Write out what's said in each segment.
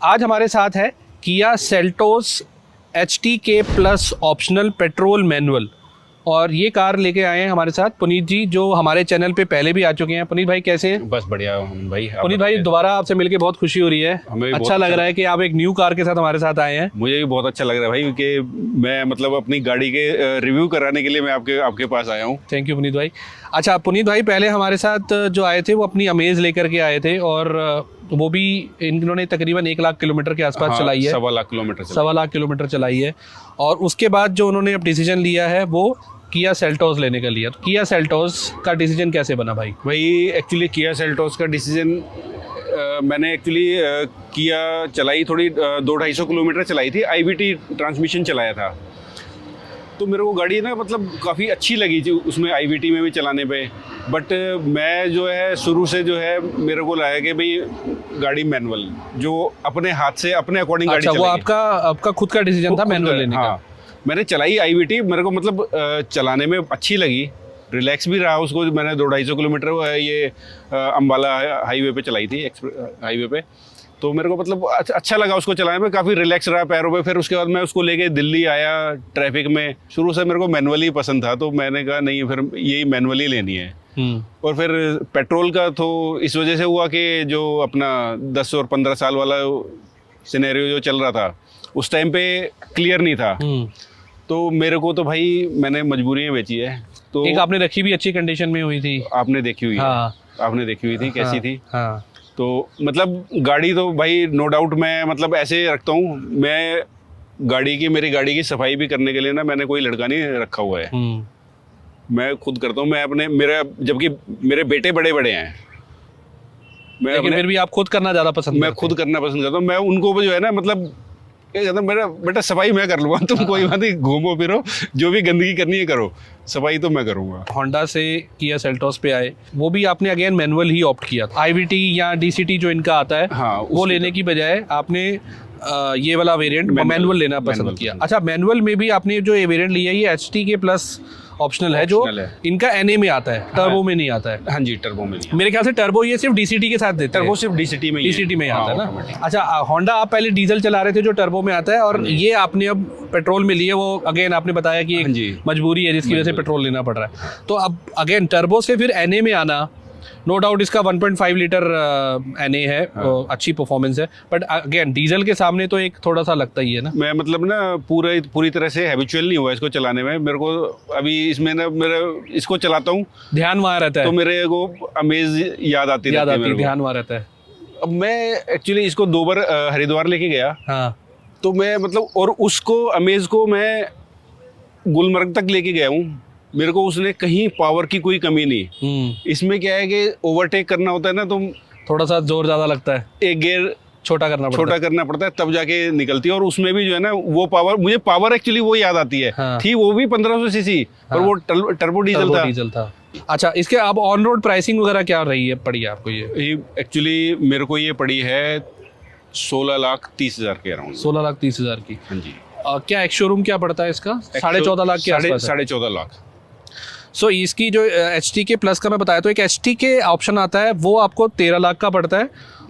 आज हमारे साथ है Kia Seltos HTK plus optional petrol manual, और ये कार लेके आए हैं हमारे साथ पुनीत जी, जो हमारे चैनल पे पहले भी आ चुके हैं। पुनीत भाई कैसे हैं? बस बढ़िया भाई। पुनीत भाई दोबारा आपसे मिलके बहुत खुशी हो रही है, हमें भी अच्छा लग रहा है कि आप एक न्यू कार के साथ हमारे साथ आए हैं। मुझे भी बहुत अच्छा लग रहा है भाई, क्योंकि मैं मतलब अपनी गाड़ी के रिव्यू कराने के लिए मैं आपके पास आया हूँ। थैंक यू पुनीत भाई। अच्छा पुनीत भाई, पहले हमारे साथ जो आए थे वो अपनी अमेज लेकर के आए थे, और वो भी इन्होंने तकरीबन 1 लाख किलोमीटर के आसपास चलाई है। 1.25 लाख किलोमीटर 1.25 लाख किलोमीटर चलाई है। और उसके बाद जो उन्होंने अब डिसीजन लिया है वो किया सेल्टोस लेने का लिया। तो किया सेल्टोस का डिसीजन कैसे बना भाई? एक्चुअली किया सेल्टोस का डिसीजन मैंने एक्चुअली किया चलाई थोड़ी 200-250 किलोमीटर चलाई थी, IVT ट्रांसमिशन चलाया था। तो मेरे को गाड़ी ना मतलब काफ़ी अच्छी लगी थी उसमें, IVT में भी चलाने पे। बट मैं जो है शुरू से जो है मेरे को लगा कि भाई गाड़ी मैनुअल जो अपने हाथ से अपने अकॉर्डिंग गाड़ी अच्छा, वो आपका खुद का डिसीजन था मैनुअल लेने का? मैंने चलाई IVT, मेरे को मतलब चलाने में अच्छी लगी, रिलैक्स भी रहा उसको। मैंने 200-250 किलोमीटर ये अम्बाला हाईवे पे चलाई थी, हाईवे पे। तो मेरे को मतलब अच्छा लगा उसको चलाने में, काफ़ी रिलैक्स रहा पैरों पे। फिर उसके बाद मैं उसको लेके दिल्ली आया ट्रैफिक में। शुरू से मेरे को मैनुअल ही पसंद था, तो मैंने कहा नहीं फिर यही मैनुअल ही लेनी है। और फिर पेट्रोल का तो इस वजह से हुआ कि जो अपना 10 और 15 साल वाला सिनेरियो जो चल रहा था उस टाइम पे क्लियर नहीं था। तो मेरे को तो भाई मैंने मजबूरियाँ बेची है। तो एक आपने रखी भी अच्छी कंडीशन में हुई थी, आपने देखी हुई है? आपने देखी हुई थी कैसी थी? तो मतलब गाड़ी तो भाई नो डाउट मैं मतलब ऐसे रखता हूँ। मैं मेरी गाड़ी की सफाई भी करने के लिए ना मैंने कोई लड़का नहीं रखा हुआ है, मैं खुद करता हूँ। जबकि मेरे बेटे बड़े बड़े हैं, लेकिन फिर भी आप खुद करना ज़्यादा पसंद? मैं खुद करना पसंद करता हूँ। मैं उनको जो है ना मतलब मेरा बेटा सफाई मैं कर लूँगा, तुम कोई बात नहीं, घूमो फिरो, जो भी गंदगी करनी है करो, सफाई तो मैं करूँगा। होंडा से किया सेल्टोस पे आए, वो भी आपने अगेन मैनुअल ही ऑप्ट किया था। IVT या DCT जो इनका आता है, हाँ, वो लेने की बजाय आपने ये वाला वेरिएंट मैनुअल लेना पसंद किया। अच्छा, मैनुअल में भी आपने जो ये वेरिएंट लिया है ये HTK प्लस ऑप्शनल है, जो इनका NA में आता है, टर्बो में नहीं आता है। हाँ जी, टर्बो में नहीं। मेरे ख्याल से टर्बो ये सिर्फ DCT के साथ देते हैं। टर्बो सिर्फ DCT में आता है ना। अच्छा, होंडा आप पहले डीजल चला रहे थे जो टर्बो में आता है, और ये आपने अब पेट्रोल में लिए, वो अगेन आपने बताया कि एक मजबूरी है जिसकी वजह से पेट्रोल लेना पड़ रहा है। तो अब अगेन टर्बो से फिर NA में आना, नो डाउट इसका 1.5 लीटर NA है, अच्छी परफॉर्मेंस है, बट अगेन डीजल के सामने तो एक थोड़ा सा लगता ही है ना। मैं मतलब ना पूरी तरह से हैबिचुअल नहीं हुआ इसको चलाने में। मेरे को अभी इसमें ना इसको चलाता हूँ, ध्यान वहाँ रहता है, तो मेरे को अमेज याद आती है, ध्यान वहाँ रहता है। अब मैं एक्चुअली इसको 2 बार हरिद्वार लेके गया। हाँ, तो मैं मतलब और उसको अमेज को मैं गुलमर्ग तक लेके गया हूँ, मेरे को उसने कहीं पावर की कोई कमी नहीं। इसमें क्या है कि ओवरटेक करना होता है ना, तो थोड़ा सा जोर ज्यादा लगता है, एक गियर छोटा करना पड़ता है तब जाके निकलती है। और उसमें भी जो है ना वो मुझे पावर एक्चुअली वो याद आती है। हाँ। थी वो भी 1500 सीसी, पर वो टर्बो डीजल था। अच्छा, इसके अब ऑन रोड प्राइसिंग वगैरह क्या रही है, पड़ी है आपको ये? एक्चुअली मेरे को ये पड़ी है 16,30,000 के अराउंड। 16,30,000 की? हाँ जी। क्या एक शोरूम क्या पड़ता है इसका? 14.5 लाख के आसपास? 14.5 लाख। सो इसकी जो HTK प्लस का मैं बताया, तो एक HTK ऑप्शन आता है वो आपको 13 लाख का पड़ता है,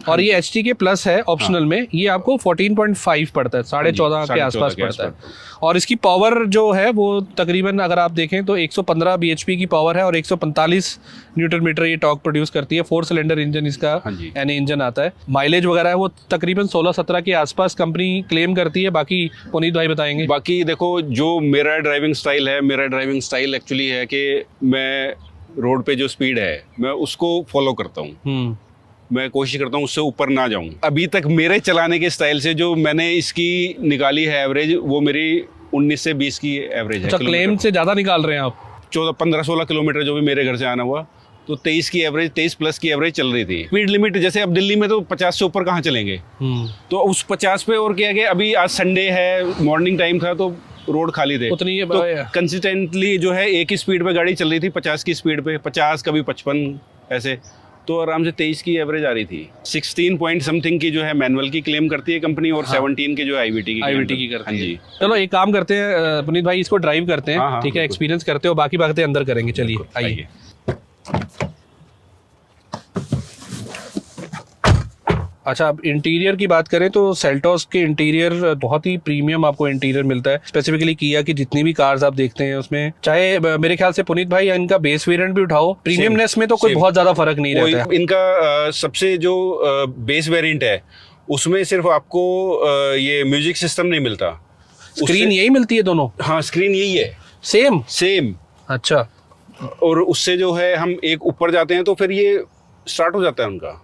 और ये HTK प्लस है ऑप्शनल में, ये आपको 14.5 पड़ता है, 14.5 के आसपास पड़ता है। और इसकी पावर जो है वो तकरीबन अगर आप देखें तो 115 bhp की पावर है, और 145 न्यूटन मीटर ये टॉर्क प्रोड्यूस करती है। 4 सिलेंडर इंजन इसका NA इंजन आता है। माइलेज वगैरह है वो तकरीबन 16-17 के आसपास कंपनी क्लेम करती है, बाकी पुनीत भाई बताएंगे। बाकी देखो, जो मेरा ड्राइविंग स्टाइल एक्चुअली है कि मैं रोड पे जो स्पीड है मैं उसको फॉलो करता हूँ। मैं कोशिश करता हूँ उससे ऊपर ना जाऊँ। अभी तक मेरे चलाने के स्टाइल से जो मैंने इसकी निकाली है एवरेज, वो मेरी 19 से 20 की एवरेज है। अच्छा, क्लेम से ज़्यादा निकाल रहे हैं आप? 15-16 किलोमीटर जो भी मेरे घर से आना हुआ, तो 23 की एवरेज, 23 प्लस की एवरेज चल रही थी। स्पीड लिमिट जैसे अब दिल्ली में तो 50 से ऊपर कहाँ चलेंगे, तो उस 50 पे। और क्या है कि अभी आज संडे है, मॉर्निंग टाइम था, तो रोड खाली थे, उतनी तो कंसिस्टेंटली जो है एक ही स्पीड पे गाड़ी चल रही थी, 50 की स्पीड पे, 50 कभी 55 ऐसे, तो आराम से 23 की एवरेज आ रही थी। 16 पॉइंट समथिंग की जो है मैनुअल की क्लेम करती है कंपनी, और 17 के जो IVT की करती है। चलो एक काम करते हैं पुनीत भाई, इसको ड्राइव करते हैं, ठीक है, एक्सपीरियंस करते हो, बाकी बातें अंदर करेंगे। चलिए आइए। अच्छा, अब इंटीरियर की बात करें तो सेल्टोस के इंटीरियर बहुत ही प्रीमियम आपको इंटीरियर मिलता है। स्पेसिफिकली किया कि जितनी भी कार्स आप देखते हैं उसमें, चाहे मेरे ख्याल से पुनीत भाई इनका बेस वेरिएंट भी उठाओ, प्रीमियमनेस में तो कोई बहुत ज्यादा फर्क नहीं रहता है। इनका सबसे जो बेस वेरिएंट है उसमें सिर्फ आपको ये म्यूजिक सिस्टम नहीं मिलता। स्क्रीन यही मिलती है दोनों? हाँ, स्क्रीन यही है, सेम। अच्छा, और उससे जो है हम एक ऊपर जाते हैं तो फिर ये स्टार्ट हो जाता है उनका।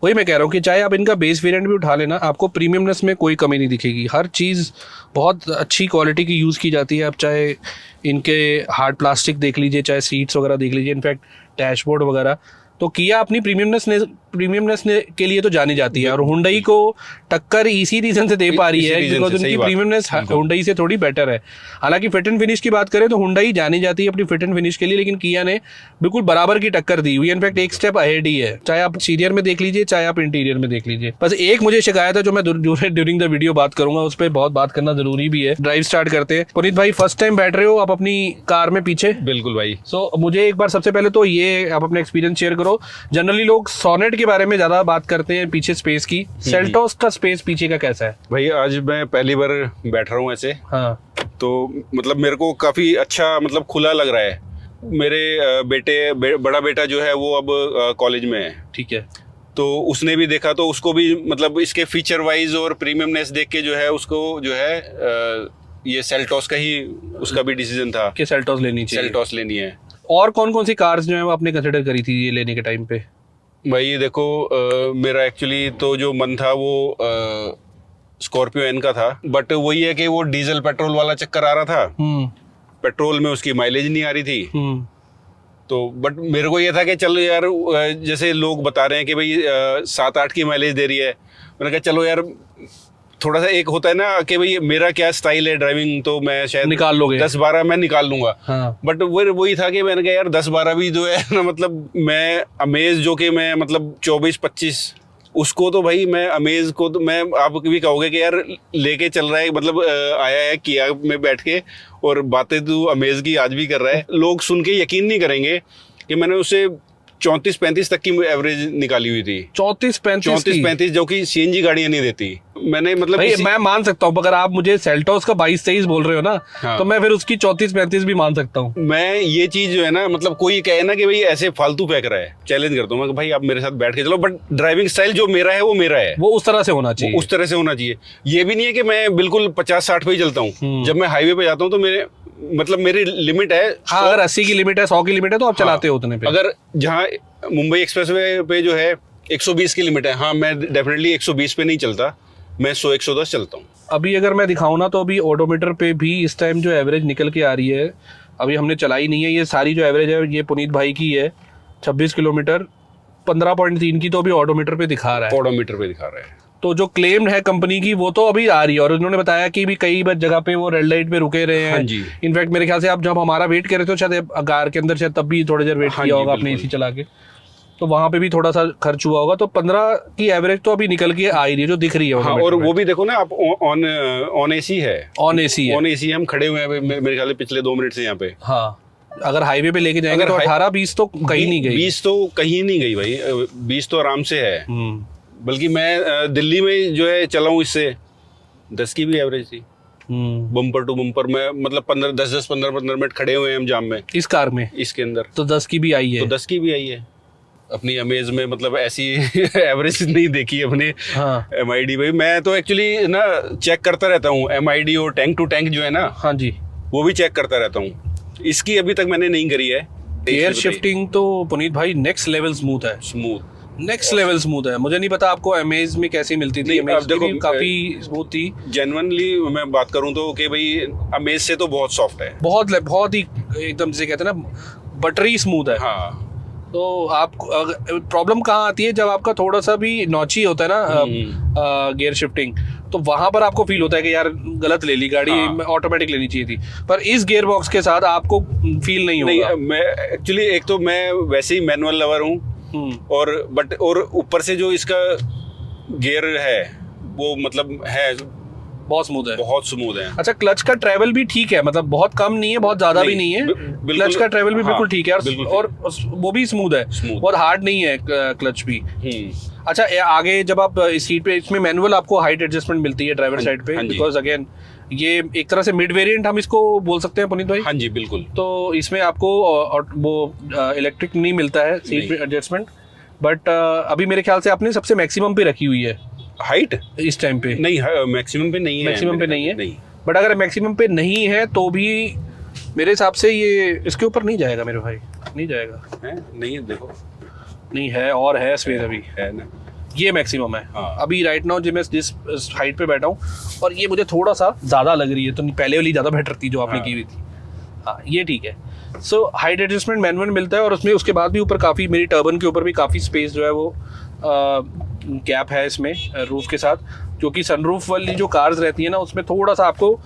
वही मैं कह रहा हूँ कि चाहे आप इनका बेस वेरिएंट भी उठा लेना, आपको प्रीमियमनेस में कोई कमी नहीं दिखेगी। हर चीज़ बहुत अच्छी क्वालिटी की यूज़ की जाती है। आप चाहे इनके हार्ड प्लास्टिक देख लीजिए, चाहे सीट्स वगैरह देख लीजिए, इनफैक्ट डैशबोर्ड वगैरह। तो किया अपनी प्रीमियमनेस के लिए तो जानी जाती है, और हुंडई को टक्कर इसी रीजन से दे पा रही है बिकॉज उनकी प्रीमियमनेस हुंडई से थोड़ी बेटर है। हालांकि फिट एंड फिनिश की बात करें तो हुंडई जानी जाती है अपनी फिट एंड फिनिश के लिए, लेकिन किया ने बिल्कुल बराबर की टक्कर दी हुई है, इनफैक्ट एक स्टेप अहेड ही है, चाहे आप एक्सटीरियर में देख लीजिए चाहे आप इंटीरियर में देख लीजिए। बस एक मुझे शिकायत है जो मैं ड्यूरिंग द वीडियो बात करूंगा, उस पर बहुत बात करना जरूरी भी है। ड्राइव स्टार्ट करते हैं। पुनीत भाई, फर्स्ट टाइम बैठ रहे हो आप अपनी कार में पीछे? बिल्कुल भाई। सो मुझे एक बार सबसे पहले तो ये आप अपना एक्सपीरियंस शेयर करो। जनरली लोग सोनेट के बारे में ज्यादा बात करते हैं पीछे स्पेस की, सेल्टोस का स्पेस पीछे का कैसा है? भाई आज मैं पहली बार बैठ रहा हूँ ऐसे। हाँ, तो मतलब मेरे को काफी अच्छा, मतलब खुला लग रहा है। मेरे बड़ा बेटा जो है वो अब कॉलेज में है। ठीक है। तो उसने भी देखा तो उसको भी मतलब इसके फीचर वाइज और प्रीमियमनेस देख के जो है उसको जो है ये सेल्टोस का ही उसका भी डिसीजन था कि सेल्टोस लेनी चाहिए, सेल्टोस लेनी है। और कौन कौन सी कार्स जो है वो आपने कंसिडर करी थी ये लेने के टाइम पे? भाई देखो, मेरा एक्चुअली तो जो मन था वो स्कॉर्पियो एन का था, बट वही है कि वो डीजल पेट्रोल वाला चक्कर आ रहा था। पेट्रोल में उसकी माइलेज नहीं आ रही थी। तो बट मेरे को ये था कि चलो यार, जैसे लोग बता रहे हैं कि भाई 7-8 की माइलेज दे रही है, मैंने कहा चलो यार थोड़ा सा, एक होता है ना कि भाई मेरा क्या स्टाइल है ड्राइविंग, तो मैं शायद निकाल लोगे 10-12 मैं निकाल लूंगा। हाँ। बट वही था कि मैंने कहा यार 10-12 भी जो है ना, मतलब मैं अमेज जो कि मैं मतलब 24-25 उसको, तो भाई मैं अमेज को तो मैं, आप भी कहोगे कि यार लेके चल रहा है, मतलब आया है किया में बैठ के और बातें तो अमेज की आज भी कर रहा है। लोग सुन के यकीन नहीं करेंगे कि मैंने उसे 34-35 तक की एवरेज निकाली हुई थी। 34-35 जो कि सीएनजी गाड़ियां नहीं देती। मैंने मतलब भाई मैं मान सकता हूँ, अगर आप मुझे सेल्टोस का 22-23 बोल रहे हो ना, हाँ। तो मैं फिर उसकी 34-35 भी मान सकता हूँ। मैं ये चीज जो है ना, मतलब कोई कहे ना कि भाई ऐसे फालतू फेंक रहा है, चैलेंज करता हूँ मैं कि भाई आप मेरे साथ बैठ के चलो, बट ड्राइविंग स्टाइल जो मेरा है वो मेरा है, वो उस तरह से होना चाहिए, उस तरह से होना चाहिए। ये भी नहीं है कि मैं बिल्कुल 50-60 पे ही चलता हूँ। जब मैं हाईवे पे जाता हूँ तो मेरे मतलब मेरी लिमिट है। हाँ, अगर 80 की लिमिट है, 100 की लिमिट है तो आप चलाते हो उतने पे। अगर जहाँ मुंबई एक्सप्रेसवे पे जो है 120 की लिमिट है, हाँ मैं डेफिनेटली 120 पे नहीं चलता, मैं 100-110 चलता हूँ। अभी अगर मैं दिखाऊँ ना तो अभी ऑडोमीटर पे भी इस टाइम जो एवरेज निकल के आ रही है, अभी हमने चलाई नहीं है, ये सारी जो एवरेज है ये पुनीत भाई की है 26 किलोमीटर 15.3 की, तो अभी ऑडोमीटर पे दिखा रहा है। ऑडोमीटर पे दिखा रहा है। तो जो क्लेम्ड है कंपनी की वो तो अभी आ रही है, और उन्होंने बताया कि भी कई बार जगह पे वो रेड लाइट पे रुके रहे हैं। हाँ जी। इनफैक्ट मेरे ख्याल से आप जब हमारा वेट कर रहे थे शायद कार के अंदर, शायद तब भी थोड़ी देर वेट किया होगा आपने एसी चला के, तो वहां पे भी थोड़ा सा खर्च हुआ होगा। तो 15 की एवरेज तो अभी निकल के आ ही रही है जो दिख रही है। हाँ, और वो भी देखो ना आप, ऑन एसी है, ऑन एसी हम खड़े हुए हैं मेरे ख्याल से पिछले 2 मिनट से यहाँ पे। हाँ, अगर हाईवे पे लेके जाएंगे तो 18-20 तो कहीं नहीं गई। 20 तो कहीं नहीं गई भाई, 20 तो आराम से है। बल्कि मैं दिल्ली में जो है चला हूँ इससे 10 की भी एवरेज थी, बम्पर टू बम्पर में, मतलब 15 मिनट खड़े हुए हैं हम जाम में, इस कार में, इसके अंदर तो 10 की भी आई है। तो 10 की भी आई है अपनी अमेज में, मतलब ऐसी एवरेज नहीं देखी अपने। हाँ। MID भाई मैं तो एक्चुअली ना चेक करता रहता हूँ, MID और टैंक टू टैंक जो है ना, हाँ जी, वो भी चेक करता रहता हूँ। इसकी अभी तक मैंने नहीं करी है। एयर शिफ्टिंग तो पुनीत भाई नेक्स्ट लेवल स्मूथ है, नेक्स्ट लेवल स्मूथ है। मुझे नहीं पता आपको अमेज में कैसी मिलती थी, अमेज देखो काफी स्मूथ थी। जेन्युइनली मैं बात करूं तो कि भाई अमेज से तो बहुत सॉफ्ट है, बहुत ही एकदम से कहते हैं ना बटरी स्मूथ है। हाँ। तो आप प्रॉब्लम कहाँ आती है जब आपका थोड़ा सा भी नॉची होता है ना गियर शिफ्टिंग, तो वहां पर आपको फील होता है कि यार गलत ले ली गाड़ी, ऑटोमेटिक लेनी चाहिए थी। पर इस गियर बॉक्स के साथ आपको फील नहीं होगा। मैं एक्चुअली एक तो मैं वैसे ही मैनुअल लवर हूँ, और ऊपर से जो इसका गियर है वो मतलब है बहुत स्मूथ है। बहुत स्मूथ है। अच्छा, क्लच का ट्रैवल भी ठीक है, मतलब बहुत कम नहीं है, बहुत ज्यादा भी नहीं है। क्लच का ट्रैवल भी बिल्कुल ठीक है, और वो भी स्मूथ है, बहुत हार्ड नहीं है क्लच भी। अच्छा, आगे जब आप इस सीट पे, इसमें मैनुअल आपको हाइट एडजस्टमेंट मिलती है ड्राइवर साइड पे, बिकॉज अगेन ये एक तरह से मिड वेरिएंट हम इसको बोल सकते हैं पुनीत भाई। हाँ जी बिल्कुल। तो इसमें आपको वो इलेक्ट्रिक नहीं मिलता है सीट पे एडजस्टमेंट, बट अभी मेरे ख्याल से आपने सबसे मैक्सिमम पे रखी हुई है हाइट इस टाइम पे। नहीं, मैक्सिमम पे नहीं है। मैक्सिमम पे नहीं है, नहीं। बट अगर मैक्सिमम पे नहीं है तो भी मेरे हिसाब से ये इसके ऊपर नहीं जाएगा मेरे भाई, नहीं जाएगा है? नहीं है, देखो नहीं है, और है स्पेस अभी है ना, ये मैक्सिमम है। हाँ। अभी राइट नाउ जो मैं जिस हाइट पे बैठा हूँ, और ये मुझे थोड़ा सा ज़्यादा लग रही है, तो पहले वाली ज़्यादा बेटर थी जो आपने की हुई थी। हाँ, ये ठीक है। सो हाइट एडजस्टमेंट मैनुअल मिलता है, और उसमें उसके बाद भी ऊपर काफ़ी, मेरी टर्बन के ऊपर भी काफ़ी स्पेस जो है वो गैप है इसमें रूफ के साथ, क्योंकि सनरूफ वाली जो कार्स रहती है ना, उसमें थोड़ा सा आपको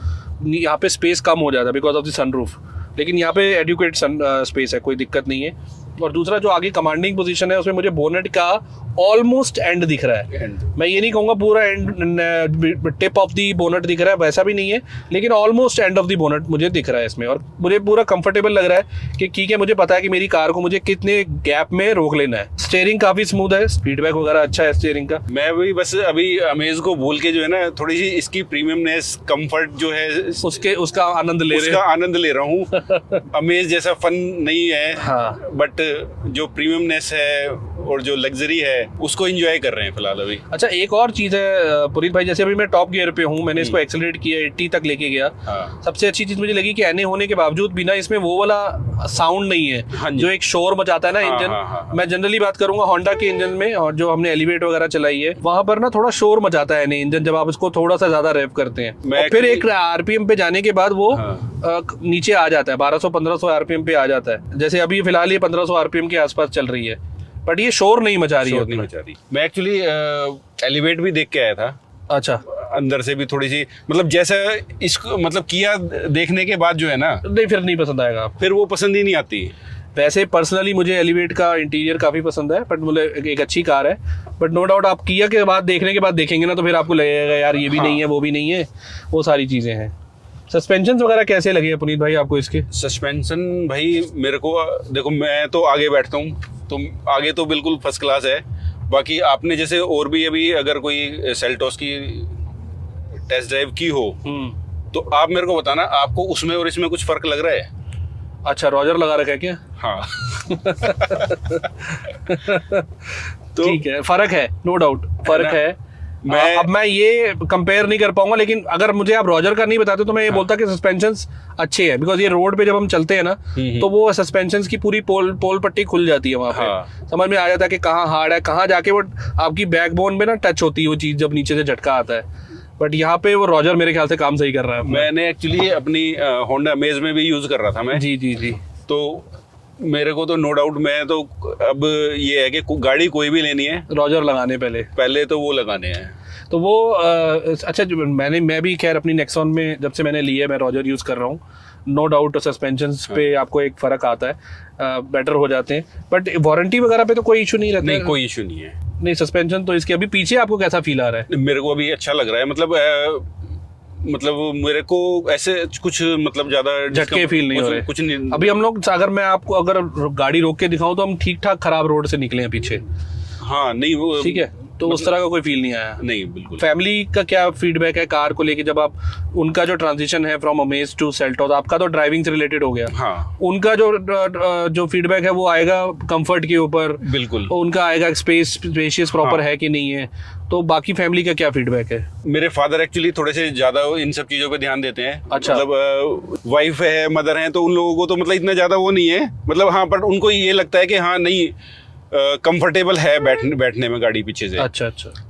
यहाँ पे स्पेस कम हो जाता है बिकॉज ऑफ द सनरूफ, लेकिन यहाँ पे एडिक्वेट स्पेस है, कोई दिक्कत नहीं है। और दूसरा जो आगे कमांडिंग पोजीशन है, उसमें मुझे बोनेट का ऑलमोस्ट एंड दिख रहा है। मैं ये नहीं कहूँगा पूरा and tip of the bonnet दिख रहा है, वैसा भी नहीं है, लेकिन almost end of the bonnet मुझे दिख रहा है इसमें, और मुझे पूरा कंफर्टेबल लग रहा है कि ठीक है, मुझे पता है कि मेरी कार को मुझे कितने गैप में रोक लेना है। स्टीयरिंग काफ़ी स्मूथ है, फीडबैक वगैरह अच्छा है स्टीयरिंग का। मैं भी बस अभी अमेज को बोल के जो है ना, थोड़ी सी इसकी प्रीमियमनेस, कंफर्ट जो है उसका आनंद ले रहा हूँ। अमेज जैसा फन नहीं है, हाँ, बट जो प्रीमियमनेस है और जो लग्जरी है उसको एंजॉय कर रहे हैं फिलहाल अभी। अच्छा, एक और चीज़ है पुनीत भाई, जैसे अभी मैं टॉप गियर पे हूँ, मैंने इसको एक्सेलरेट किया, 80 तक लेके गया। हाँ। सबसे अच्छी चीज़ मुझे लगी कि एनए होने के बावजूद भी ना इसमें वो वाला साउंड नहीं है, हाँ, जो एक शोर मचाता है ना इंजन। हाँ। मैं जनरली बात करूंगा होंडा के इंजन में, और जो हमने एलिवेट वगैरह चलाई है वहां पर ना थोड़ा शोर मचाता है एनए इंजन जब आप इसको थोड़ा सा ज्यादा रेव करते हैं, और फिर एक आरपीएम पे जाने के बाद वो नीचे आ जाता है, 1200-1500 आरपीएम पे आ जाता है। जैसे अभी फिलहाल ये 1500 आरपीएम के आसपास चल रही है, बट ये शोर नहीं मचा रही है। मैं एक्चुअली एलिवेट भी देख के आया था। अच्छा, अंदर से भी थोड़ी सी, मतलब जैसा इसको मतलब किया देखने के बाद जो है ना, नहीं फिर नहीं पसंद आएगा, फिर वो पसंद ही नहीं आती। वैसे पर्सनली मुझे एलिवेट का इंटीरियर काफ़ी पसंद है, बट मुझे एक अच्छी कार है, बट नो डाउट आप किया के बाद देखने के बाद देखेंगे ना, तो फिर आपको लगेगा यार ये भी नहीं है, वो भी नहीं है, वो सारी चीज़ें हैं। सस्पेंशन वगैरह कैसे लगे पुनीत भाई आपको इसके? सस्पेंशन भाई मेरे को, देखो मैं तो आगे बैठता हूँ, तो आगे तो बिल्कुल फर्स्ट क्लास है। बाकी आपने जैसे और भी अभी अगर कोई सेल्टोस की टेस्ट ड्राइव की हो, तो आप मेरे को बताना, आपको उसमें और इसमें कुछ फर्क लग रहा है? अच्छा, रॉजर लगा रखा है क्या? हाँ। तो ठीक है, फर्क है, नो डाउट फर्क है। अब मैं ये कंपेयर नहीं कर पाऊंगा, लेकिन अगर मुझे आप रॉजर का नहीं बताते तो मैं ये बोलता कि सस्पेंशंस अच्छे हैं, बिकॉज ये रोड पे जब हम चलते हैं ना, तो वो सस्पेंशंस की पूरी पोल पट्टी खुल जाती है वहाँ पे, समझ में आ जाता है कि कहाँ हार्ड है, कहाँ जाके वो आपकी बैकबोन में ना टच होती है वो चीज़ जब नीचे से झटका आता है। बट यहाँ पे वो रॉजर मेरे ख्याल से काम सही कर रहा है। मैंने एक्चुअली अपनी होंडा अमेज में भी यूज़ कर रहा था मैं। जी। तो मेरे को तो नो डाउट, मैं तो अब ये है कि गाड़ी कोई भी लेनी है, रॉजर लगाने पहले तो वो लगाने हैं। तो वो अच्छा, मैं भी खैर अपनी नेक्सॉन में जब से मैंने ली है, मैं रॉजर यूज़ कर रहा हूँ। नो डाउट सस्पेंशंस पे आपको एक फ़र्क आता है, बेटर हो जाते हैं, बट वारंटी वगैरह पे तो कोई इशू नहीं रहता। नहीं, कोई इशू नहीं है। नहीं, सस्पेंशन तो इसके अभी पीछे आपको कैसा फील आ रहा है? मेरे को अभी अच्छा लग रहा है, मतलब मेरे को ऐसे कुछ मतलब ज़्यादा झटके फील नहीं हो रहे, कुछ नहीं। अभी हम लोग, अगर मैं आपको अगर गाड़ी रोक के दिखाऊं तो हम ठीक ठाक खराब रोड से निकले हैं पीछे। हाँ, नहीं वो ठीक है, तो उस तरह का कोई फील नहीं आया। नहीं, बिल्कुल। फैमिली का क्या फीडबैक है कार को लेके, जब आप उनका जो ट्रांजिशन है फ्रॉम अमेज टू सेल्टोस, आपका तो ड्राइविंग से रिलेटेड हो गया, हाँ, उनका जो फीडबैक है वो आएगा कंफर्ट के ऊपर, बिल्कुल उनका आएगा स्पेशियस प्रॉपर है कि नहीं है, तो बाकी फैमिली का क्या फीडबैक है? मेरे फादर एक्चुअली थोड़े से ज़्यादा इन सब चीज़ों पे ध्यान देते हैं। अच्छा। मतलब वाइफ है, मदर है, तो उन लोगों को तो मतलब इतना ज़्यादा वो नहीं है, मतलब हाँ, पर उनको ये लगता है कि हाँ नहीं, कंफर्टेबल है बैठने में गाड़ी पीछे से। अच्छा।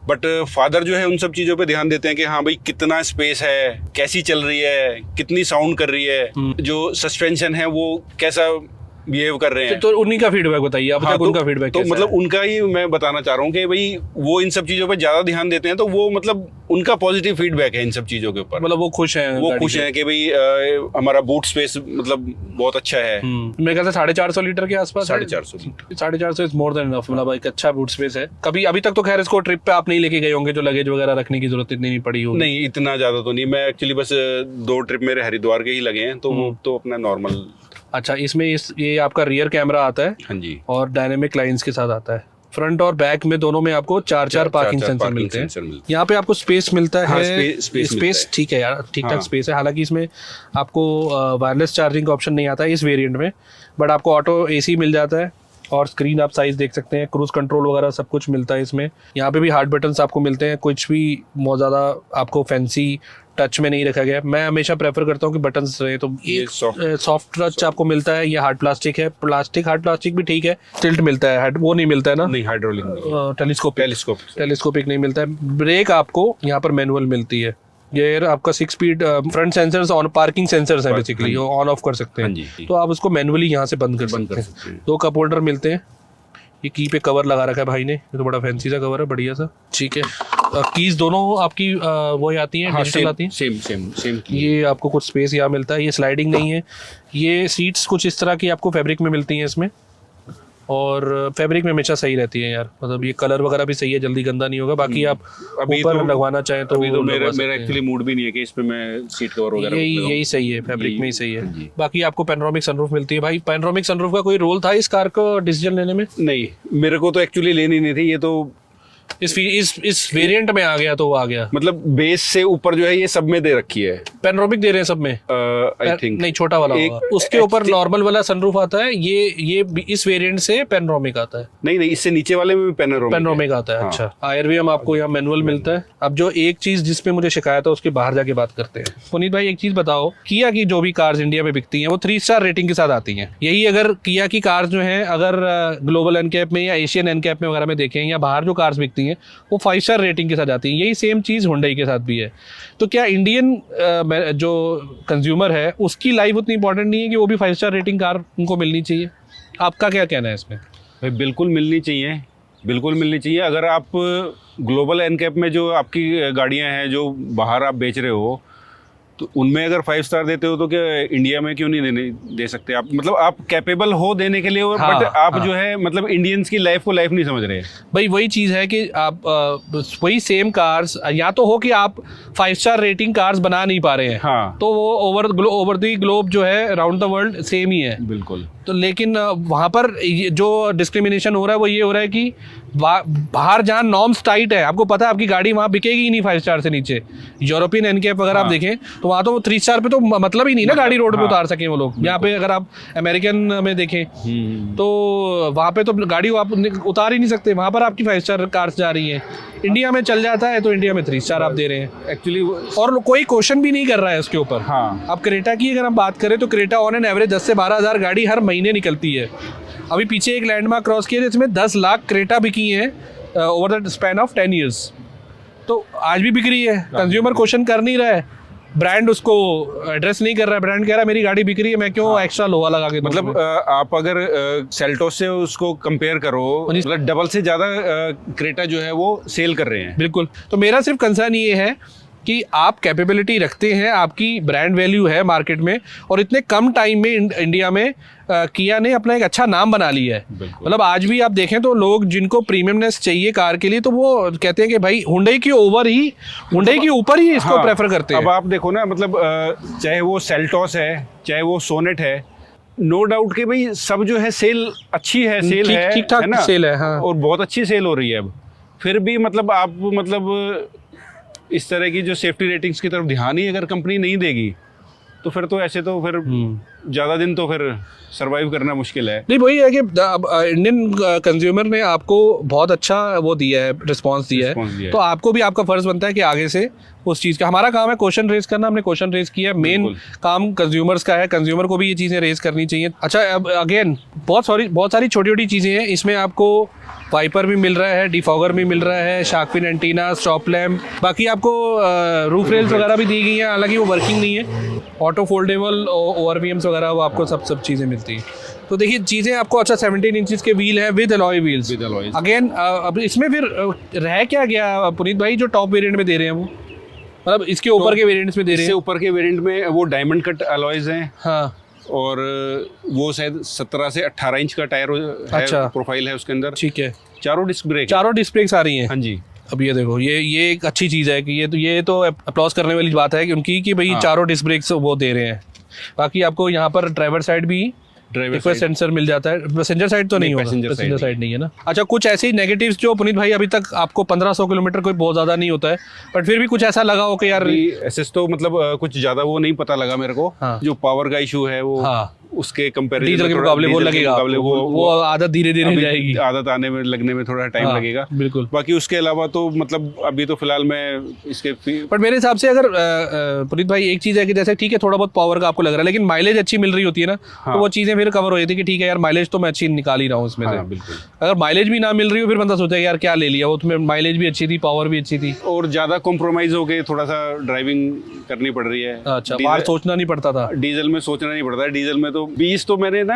बट फादर जो है उन सब चीज़ों पे ध्यान देते हैं कि हाँ भाई कितना स्पेस है, कैसी चल रही है, कितनी साउंड कर रही है, जो सस्पेंशन है वो कैसा बिहेव कर रहे हैं। तो उन्हीं का फीडबैक बताइए, अब हाँ, तक उनका फीडबैक तो कैसा मतलब है? उनका ही मैं बताना चाह रहा हूँ कि भाई वो इन सब चीज़ों पे ज़्यादा ध्यान देते हैं, तो वो मतलब उनका पॉजिटिव फीडबैक है इन सब चीज़ों के ऊपर। मतलब वो खुश हैं, वो गाड़ी खुश से? हैं कि भाई हमारा बूट स्पेस मतलब बहुत अच्छा है। मेरे ख्याल से 450 लीटर के आसपास 450 litre. 450 is more than enough, मतलब एक अच्छा बूट स्पेस है। कभी अभी तक तो खैर इसको ट्रिप पे आप नहीं लेके गए होंगे, जो लगेज वगैरह रखने की जरूरत इतनी नहीं पड़ी होगी। नहीं, इतना ज़्यादा तो नहीं। मैं एक्चुअली बस 2 ट्रिप मेरे हरिद्वार के ही लगे हैं, तो वो तो अपना नॉर्मल। अच्छा, इसमें ये आपका रियर कैमरा आता है हाँ जी। और डायनेमिक लाइंस के साथ आता है। फ्रंट और बैक में दोनों में आपको चार पार्किंग सेंसर मिलते हैं। यहाँ पे आपको स्पेस मिलता हाँ, है। स्पेस ठीक है यार, ठीक ठाक स्पेस है। हालांकि इसमें आपको वायरलेस चार्जिंग का ऑप्शन नहीं आता है इस वेरिएंट में, बट आपको ऑटो एसी मिल जाता है और स्क्रीन आप साइज देख सकते हैं, क्रूज कंट्रोल वगैरह सब कुछ मिलता है इसमें। यहाँ पे भी हार्ड बटन्स आपको मिलते हैं, कुछ भी बहुत ज़्यादा आपको फैंसी टच में नहीं रखा गया है। मैं हमेशा प्रेफर करता हूँ कि बटन्स रहे, तो ये सॉफ्ट टच आपको मिलता है। ये हार्ड प्लास्टिक है, हार्ड प्लास्टिक भी ठीक है। टिल्ट मिलता है, वो नहीं मिलता है ना? नहीं, हाइड्रोलिक नहीं, टेलीस्कोपिक नहीं मिलता है। ब्रेक आपको यहाँ पर मैनुअल मिलती है। ये आपका 6 speed front sensors, on parking sensors है बेसिकली, ऑन ऑफ कर सकते हैं। तो आप उसको मैनुअली यहाँ से बंद कर सकते हैं। 2 कप होल्डर मिलते हैं। ये की पे कवर लगा रखा है भाई ने, ये तो बड़ा फैंसी सा कवर है, बढ़िया सा। ठीक है, कीज दोनों आपकी वो आती हैं, डिजिटल आती हैं। सेम। ये आपको कुछ स्पेस यहाँ मिलता है। ये स्लाइडिंग नहीं है। ये सीट्स कुछ इस तरह की आपको फैब्रिक में मिलती हैं इसमें, और फैब्रिक में हमेशा सही रहती है यार, मतलब ये कलर वगैरह भी सही है, जल्दी गंदा नहीं होगा। बाकी आप ऊपर लगवाना चाहें तो अभी तो लगवा सकते मेरा हैं। एक्चुअली मूड भी नहीं है कि इस पे मैं सीट कवर वगैरह यही सही है, फैब्रिक में ही सही है। जी। बाकी आपको पैनोरामिक सनरूफ मिलती है। भाई पैनोरामिक सनरूफ का कोई रोल था इस कार को डिसीजन लेने में? नहीं, मेरे को तो एक्चुअली लेनी नहीं थी। ये तो इस वेरिएंट में आ गया तो वो आ गया, मतलब बेस से ऊपर जो है ये सब में दे रखी है। पैनोरामिक दे रहे हैं सब में आई थिंक नहीं, छोटा वाला होगा। उसके ऊपर नॉर्मल वाला सनरूफ आता है। ये इस वेरिएंट से पैनोरामिक आता है। नहीं, इससे नीचे वाले में भी पैनोरामिक आता है। हाँ। अच्छा, आयरवीएम आपको यहाँ मैनुअल मिलता है। अब जो एक चीज जिसपे मुझे शिकायत है उसके बाहर जाके बात करते हैं। पुनीत भाई, एक चीज बताओ, किया की जो भी कार्स इंडिया में बिकती हैं वो 3 स्टार रेटिंग के साथ आती हैं। यही अगर किया की कार्स जो है, अगर ग्लोबल एनकैप में या एशियन एनकैप में वगैरह में देखें, या बाहर जो कार्स बिकती हैं वो 5 स्टार रेटिंग के साथ आती है। यही सेम चीज़ हुंडई के साथ भी है। तो क्या इंडियन जो कंज्यूमर है उसकी लाइफ उतनी इंपॉर्टेंट नहीं है कि वो भी 5 स्टार रेटिंग कार उनको मिलनी चाहिए? आपका क्या कहना है इसमें? भाई बिल्कुल मिलनी चाहिए, बिल्कुल मिलनी चाहिए। अगर आप ग्लोबल एनकैप में जो आपकी गाड़ियां हैं जो बाहर आप बेच रहे हो, तो उनमें अगर 5 स्टार देते हो तो क्या इंडिया में क्यों नहीं दे सकते आप? मतलब आप कैपेबल हो देने के लिए, हाँ, बट आप हाँ। जो है मतलब इंडियंस की लाइफ को लाइफ नहीं समझ रहे। भाई वही चीज़ है कि आप वही सेम कार्स, या तो हो कि आप 5 स्टार रेटिंग कार्स बना नहीं पा रहे हैं, हाँ। तो वो ओवर द ग्लोब जो है अराउंड द वर्ल्ड सेम ही है। बिल्कुल। तो लेकिन वहाँ पर जो डिस्क्रिमिनेशन हो रहा है वो ये हो रहा है कि बाहर जहाँ नॉर्म्स टाइट है, आपको पता है आपकी गाड़ी वहाँ बिकेगी ही नहीं 5 स्टार से नीचे। यूरोपियन एनकैप अगर आप देखें तो वहाँ तो 3 स्टार पे तो मतलब ही नहीं ना गाड़ी रोड पे उतार सकें वो लोग। यहाँ पे अगर आप अमेरिकन में देखें तो वहाँ पे तो गाड़ी आप उतार ही नहीं सकते, वहाँ पर आपकी 5 स्टार कार्स जा रही हैं। इंडिया में चल जाता है तो इंडिया में 3 स्टार आप दे रहे हैं एक्चुअली, और कोई क्वेश्चन भी नहीं कर रहा है उसके ऊपर। हाँ। अब क्रेटा की अगर हम बात करें तो क्रेटा ऑन एन एवरेज 10 से 12 हज़ार गाड़ी हर महीने निकलती है। अभी पीछे एक लैंडमार्क क्रॉस किया जिसमें 10 लाख क्रेटा बिकी हैं over the span of 10 years. तो आज भी बिक रही है। कंज्यूमर क्वेश्चन कर नहीं रहा है, ब्रांड उसको एड्रेस नहीं कर रहा है। ब्रांड कह रहा है मेरी गाड़ी बिक रही है, मैं क्यों एक्स्ट्रा लोहा लगा के दूं? मतलब आप अगर सेल्टोस से उसको कंपेयर करो, मतलब डबल से ज़्यादा क्रेटा जो है वो सेल कर रहे हैं। बिल्कुल। तो मेरा सिर्फ कंसर्न ये है कि आप कैपेबिलिटी रखते हैं, आपकी ब्रांड वैल्यू है मार्केट में, और इतने कम टाइम में इंडिया में किया ने अपना एक अच्छा नाम बना लिया है। मतलब आज भी आप देखें तो लोग जिनको प्रीमियमनेस चाहिए कार के लिए तो वो कहते हैं कि भाई हुंडई के ऊपर ही इसको हाँ, प्रेफर करते हैं। अब आप देखो ना, मतलब चाहे वो सेल्टोस है, चाहे वो सोनेट है, नो डाउट कि भाई सब जो है सेल अच्छी है, सेल है, ठीक ठाक सेल है, हाँ। और बहुत अच्छी सेल हो रही है। अब फिर भी मतलब आप मतलब इस तरह की जो सेफ्टी रेटिंग्स की तरफ ध्यान ही अगर कंपनी नहीं देगी तो फिर तो ऐसे तो फिर ज़्यादा दिन तो फिर सरवाइव करना मुश्किल है। नहीं, वही है कि इंडियन कंज्यूमर ने आपको बहुत अच्छा वो दिया है, रिस्पांस दिया है, तो आपको भी आपका फर्ज बनता है कि आगे से उस चीज़ का, हमारा काम है क्वेश्चन रेज करना, हमने क्वेश्चन रेज किया। मेन काम कंज्यूमर्स का है, कंज्यूमर को भी ये चीज़ें रेज करनी चाहिए। अच्छा, अब अगेन बहुत सारी छोटी छोटी चीज़ें हैं इसमें। आपको वाइपर भी मिल रहा है, डिफॉगर भी मिल रहा है, shark fin antenna, stop lamp, बाकी आपको रूफ रेल्स वगैरह भी दी गई हैं, हालांकि वो वर्किंग नहीं है। ऑटो फोल्डेबल ORVMs वगैरह वो आपको सब चीज़ें मिलती हैं। तो देखिए चीज़ें आपको अच्छा 17 इंचेस के व्हील है with alloy wheels With alloys। Again. अब इसमें फिर रह क्या गया पुनीत भाई जो टॉप वेरिएंट में दे रहे हैं वो, मतलब इसके ऊपर के वेरिएंट्स में दे रहे इससे हैं? ऊपर के वेरिएंट में वो डायमंड कट अलॉयज हैं, हाँ और वो शायद 17 से 18 इंच का टायर है, अच्छा। प्रोफाइल है उसके अंदर। ठीक है, चारों डिस्क ब्रेक है। चारों डिस्क ब्रेक्स आ रही हैं। हाँ जी। अब ये देखो, ये एक अच्छी चीज़ है कि ये तो अप्लॉज करने वाली बात है कि उनकी कि भाई हाँ। चारों डिस्क ब्रेक्स वो दे रहे हैं। बाकी आपको यहाँ पर ड्राइवर साइड भी ड्राइवर रिक्वेस्ट सेंसर मिल जाता है, पैसेंजर साइड तो नहीं होगा, passenger side पैसेंजर साइड नहीं है ना। अच्छा, कुछ ऐसे ही नेगेटिव्स जो पुनीत भाई अभी तक आपको 1500 किलोमीटर कोई बहुत ज़्यादा नहीं होता है, बट फिर भी कुछ ऐसा लगा हो कि यार एसएस तो मतलब कुछ ज्यादा वो नहीं पता लगा मेरे को। हाँ। जो पावर का इशू है वो हाँ। उसके कंपैरिजन डीजल के मुकाबले वो लगेगा आपको, वो आदत धीरे धीरे जाएगी, आदत आने में लगने में थोड़ा टाइम हाँ, लगेगा। बिल्कुल। बाकी उसके अलावा तो मतलब अभी तो फिलहाल मैं इसके बट मेरे हिसाब से अगर पुनीत भाई एक चीज़ है कि जैसे ठीक है थोड़ा बहुत पावर का आपको लग रहा है, लेकिन माइलेज अच्छी मिल रही होती है ना, तो वो चीज़ें फिर कवर हो जाती है कि ठीक है यार माइलेज तो मैं अच्छी निकाल ही रहा हूँ इसमें से। हाँ, बिल्कुल। अगर माइलेज भी ना मिल रही हो फिर बंदा सोचेगा यार क्या ले लिया, वो तुम्हें माइलेज भी अच्छी थी, पावर भी अच्छी थी। और ज्यादा कॉम्प्रोमाइज हो गए, थोड़ा सा ड्राइविंग करनी पड़ रही है। अच्छा, बाहर सोचना नहीं पड़ता था। डीजल में सोचना नहीं पड़ता है। डीजल में तो 20 तो मैंने ना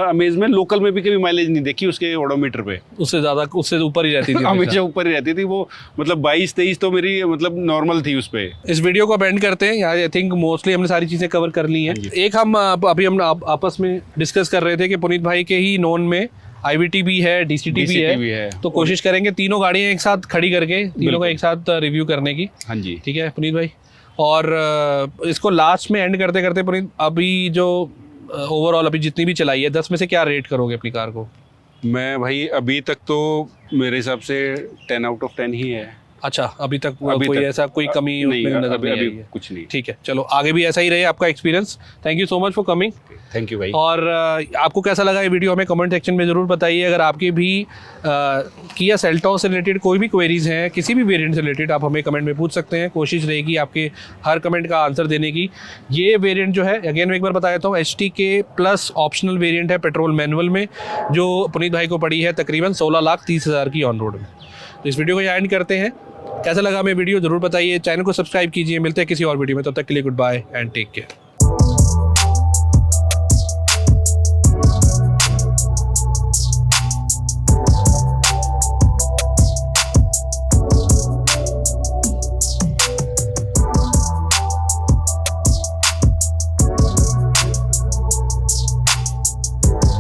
अमेज में लोकल में भी कभी माइलेज नहीं देखी उसके ओडोमीटर पे। उससे ज़्यादा, उससे ऊपर ही रहती थी हमेशा ऊपर ही रहती थी वो, मतलब 22-23 तो मेरी मतलब नॉर्मल थी उस पे। इस वीडियो को एंड करते हैं यार, आई थिंक मोस्टली हमने सारी चीज़ें कवर कर ली हैं। एक हम अभी हम आपस में डिस्कस कर रहे थे कि पुनीत भाई के ही नोन में IVT भी है, DCT भी है, तो कोशिश करेंगे तीनों गाड़ियाँ एक साथ खड़ी करके तीनों का एक साथ रिव्यू करने की। हाँ जी, ठीक है पुनीत भाई। और इसको लास्ट में एंड करते करते पुनीत, अभी जो ओवरऑल अभी जितनी भी चलाई है 10 में से क्या रेट करोगे अपनी कार को? मैं भाई अभी तक तो मेरे हिसाब से 10 आउट ऑफ 10 ही है। अच्छा, अभी तक अभी कोई तक ऐसा कोई कमी नहीं, उसमें नजर अभी नहीं आई अभी है? कुछ नहीं। ठीक है, चलो आगे भी ऐसा ही रहे आपका experience. Thank you so much for coming. Thank you भाई। और आपको कैसा लगा ये वीडियो हमें कमेंट सेक्शन में ज़रूर बताइए। अगर आपकी भी किया सेल्टॉस से रिलेटेड कोई भी क्वेरीज हैं, किसी भी वेरिएंट से रिलेटेड, आप हमें कमेंट में पूछ सकते हैं। कोशिश रहेगी आपके हर कमेंट का आंसर देने की। ये वेरिएंट जो है, अगेन मैं एक बार बता देता हूँ, HTK प्लस ऑप्शनल वेरिएंट है पेट्रोल मैनुअल में, जो पुनीत भाई को पड़ी है तकरीबन 16,30,000 की ऑन रोड में। तो इस वीडियो को यहाँ एंड करते हैं। कैसा लगा हमें वीडियो ज़रूर बताइए, चैनल को सब्सक्राइब कीजिए। मिलते हैं किसी और वीडियो में, तब तक के लिए goodbye and take care.